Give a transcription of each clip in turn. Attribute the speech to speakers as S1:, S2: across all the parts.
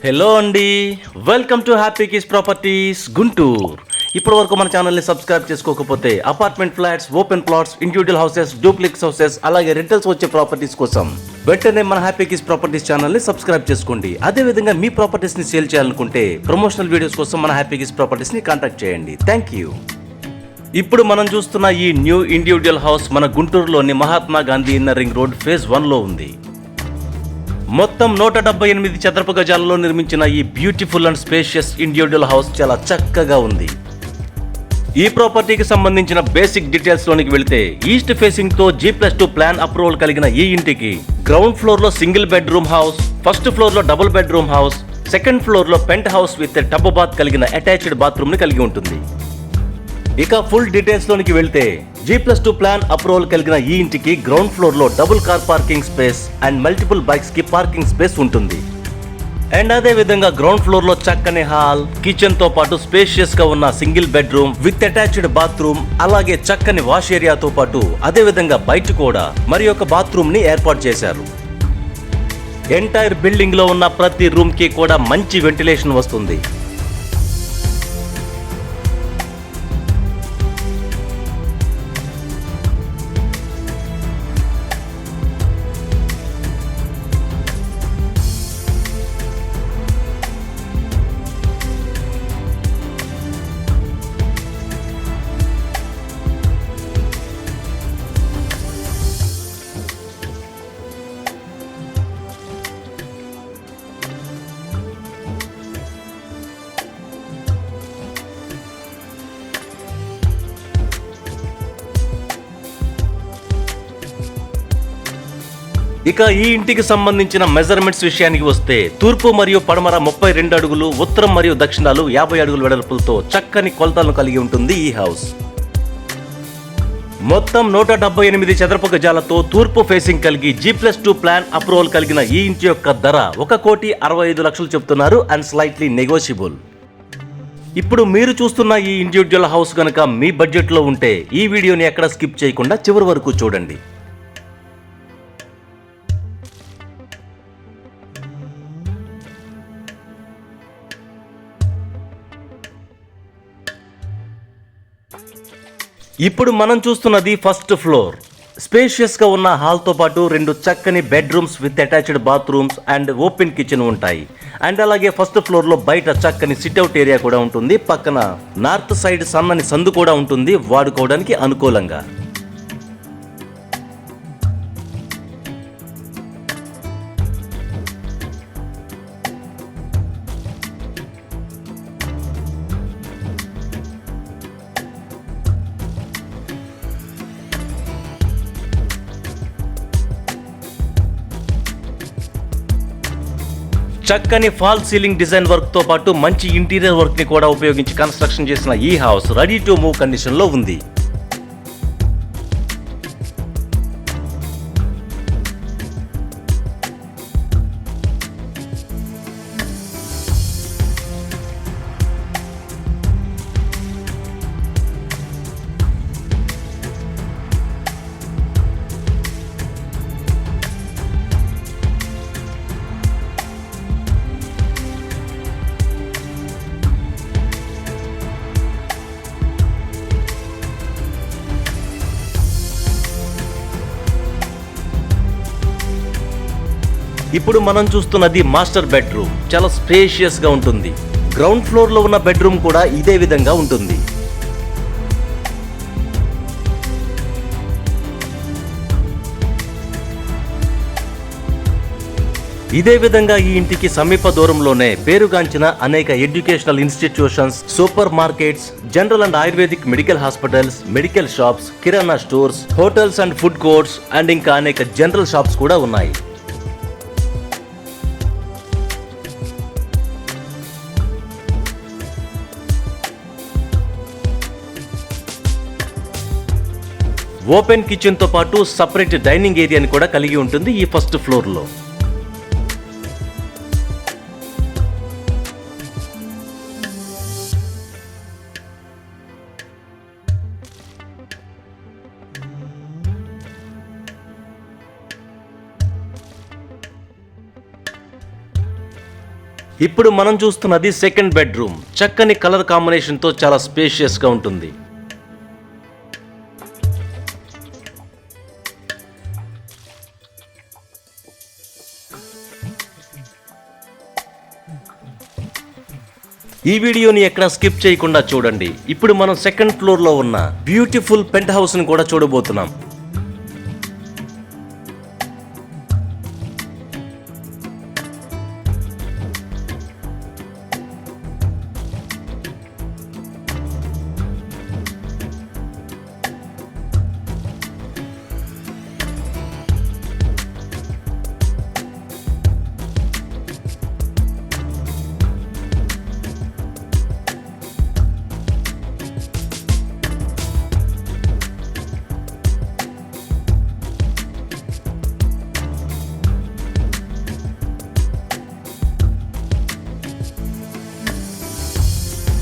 S1: Hello అండి, welcome to happy kiss properties Guntur. ఇప్పటి వరకు మన ఛానల్ని సబ్స్క్రైబ్ చేసుకోకపోతే apartment flats, open plots, individual houses, duplex houses అలాగే రెంటల్స్ వచ్చే ప్రాపర్టీస్ కోసం వెంటనే మన హ్యాపీ కిస్ ప్రాపర్టీస్ ఛానల్ని సబ్స్క్రైబ్ చేసుకోండి. అదేవిధంగా మీ ప్రాపర్టీస్ని సేల్ చేయాలనుకుంటే ప్రమోషనల్ వీడియోస్ కోసం మన హ్యాపీ కిస్ ప్రాపర్టీస్ని కాంటాక్ట్ చేయండి. Thank you. ఇప్పుడు మనం చూస్తున్న ఈ న్యూ ఇండివిజువల్ హౌస్ మన గుంటూరులోని Mahatma Gandhi inner ring road phase 1లో ఉంది. మొత్తం 178 చదరపు గజాలలో నిర్మించిన ఈ beautiful and spacious individual house చాలా చక్కగా ఉంది. ఈ ప్రాపర్టీకి సంబంధించిన బేసిక్ డీటెయిల్స్ లోనికి వెళితే ఈస్ట్ ఫేసింగ్ తో G+2 ప్లాన్ అప్రూవల్ కలిగిన ఈ ఇంటికి గ్రౌండ్ ఫ్లోర్ లో single bedroom house, first floor లో double bedroom house, second floor లో penthouse with tub bath కలిగిన అటాచ్డ్ బాత్రూమ్ ని కలిగి ఉంటుంది. ఇక ఫుల్ డీటెయిల్స్ లోనికి వెళ్తే G+2 ప్లాన్ అప్రూవల్ కలిగిన ఈ ఇంటికి గ్రౌండ్ ఫ్లోర్ లో double car parking space and multiple bikes కి పార్కింగ్ స్పేస్ ఉంటుంది. అండ్ అదే విధంగా గ్రౌండ్ ఫ్లోర్ లో చక్కని హాల్, కిచెన్ తో పాటు స్పేషియస్ గా ఉన్న single bedroom with attached bathroom, అలాగే చక్కని వాష్ ఏరియాతో పాటు అదే విధంగా బయట కూడా మరి ఒక బాత్రూమ్ ని ఏర్పాటు చేశారు. ఎంటైర్ బిల్డింగ్ లో ఉన్న ప్రతి రూమ్ కి కూడా మంచి వెంటిలేషన్ వస్తుంది. ఇక ఈ ఇంటికి సంబంధించిన మెజర్మెంట్స్ విషయానికి వస్తే తూర్పు మరియు పడమర 32 అడుగులు, ఉత్తరం మరియు దక్షిణాలు 50 అడుగుల వెడల్పులతో చక్కని కొలతలను కలిగి ఉంటుంది ఈ హౌస్. మొత్తం 178 చదరపు గజాలతో తూర్పు ఫేసింగ్ కలిగి G+2 ప్లాన్ అప్రూవల్ కలిగిన ఈ ఇంటి యొక్క ధర 1,65,00,000 చెప్తున్నారు అండ్ స్లైట్లీ నెగోషియబుల్. ఇప్పుడు మీరు చూస్తున్న ఈ ఇండివిజువల్ హౌస్ గనక మీ బడ్జెట్ లో ఉంటే ఈ వీడియోని ఎక్కడ స్కిప్ చేయకుండా చివరి వరకు చూడండి. ఇప్పుడు మనం చూస్తున్నది ఫస్ట్ ఫ్లోర్. స్పేషియస్ గా ఉన్న హాల్ తో పాటు 2 చక్కని bedrooms with attached bathrooms and open kitchen ఉంటాయి. అండ్ అలాగే ఫస్ట్ ఫ్లోర్ లో బయట చక్కని సిట్అవుట్ ఏరియా కూడా ఉంటుంది. పక్కన నార్త్ సైడ్ సన్నని సందు కూడా ఉంటుంది వాడుకోవడానికి అనుకూలంగా. చక్కని ఫాల్ సీలింగ్ డిజైన్ వర్క్ తో పాటు మంచి ఇంటీరియర్ వర్క్ ని కూడా ఉపయోగించి కన్స్ట్రక్షన్ చేసిన ఈ house ready to move condition లో ఉంది. ఇప్పుడు మనం చూస్తున్నది మాస్టర్ బెడ్రూమ్. చాలా స్పేషియస్ గా ఉంటుంది. గ్రౌండ్ ఫ్లోర్ లో ఉన్న బెడ్రూమ్ కూడా ఇదే విధంగా ఉంటుంది. ఇదే విధంగా ఈ ఇంటికి సమీప దూరంలోనే పేరుగాంచిన అనేక educational institutions, super markets, general and ayurvedic medical hospitals, medical shops, kirana stores, hotels and food courts and ఇంకా అనేక జనరల్ షాప్స్ కూడా ఉన్నాయి. ఓపెన్ కిచెన్ తో పాటు సపరేట్ డైనింగ్ ఏరియాని కూడా కలిగి ఉంటుంది ఈ ఫస్ట్ ఫ్లోర్ లో. ఇప్పుడు మనం చూస్తున్నది సెకండ్ బెడ్రూమ్. చక్కని కలర్ కాంబినేషన్తో చాలా స్పేషియస్గా ఉంటుంది. ఈ వీడియోని ఎక్కడ స్కిప్ చేయకుండా చూడండి. ఇప్పుడు మనం సెకండ్ ఫ్లోర్లో ఉన్న బ్యూటిఫుల్ పెంట్ హౌస్ని కూడా చూడబోతున్నాం.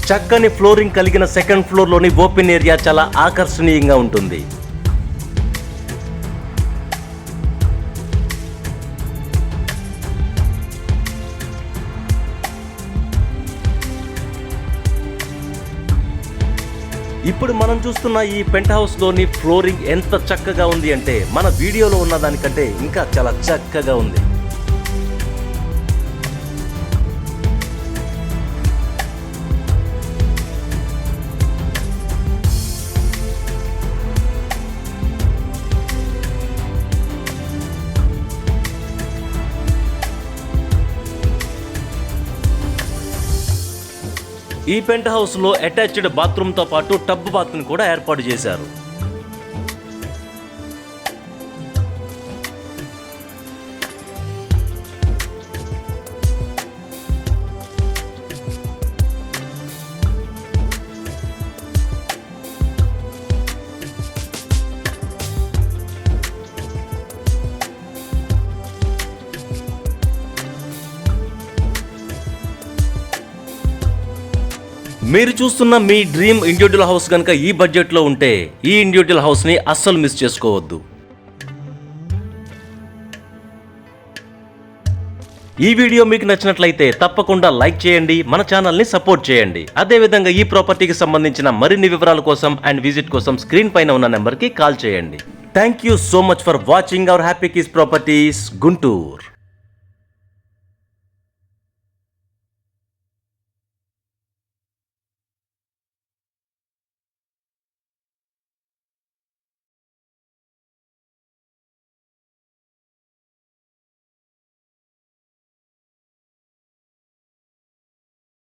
S1: చక్కని ఫ్లోరింగ్ కలిగిన సెకండ్ ఫ్లోర్లోని ఓపెన్ ఏరియా చాలా ఆకర్షణీయంగా ఉంటుంది. ఇప్పుడు మనం చూస్తున్న ఈ పెంట్ హౌస్లోని ఫ్లోరింగ్ ఎంత చక్కగా ఉంది అంటే మన వీడియోలో ఉన్న దానికంటే ఇంకా చాలా చక్కగా ఉంది. ఈ పెంట్ హౌస్లో అటాచ్డ్ బాత్రూమ్తో పాటు టబ్ బాత్ని కూడా ఏర్పాటు చేశారు. మీరు చూస్తున్న మీ డ్రీమ్ ఇండివిడ్యువల్ హౌస్ కనుక ఈ బడ్జెట్లో ఉంటే ఈ ఇండివిడ్యువల్ హౌస్ని అస్సలు మిస్ చేసుకోవద్దు. ఈ వీడియో మీకు నచ్చినట్లయితే తప్పకుండా లైక్ చేయండి, మన ఛానల్ని సపోర్ట్ చేయండి. అదేవిధంగా ఈ ప్రాపర్టీకి సంబంధించిన మరిన్ని వివరాల కోసం అండ్ విజిట్ కోసం స్క్రీన్ పైన ఉన్న నెంబర్కి కాల్ చేయండి. Thank you so much for watching our happy kids properties Guntur.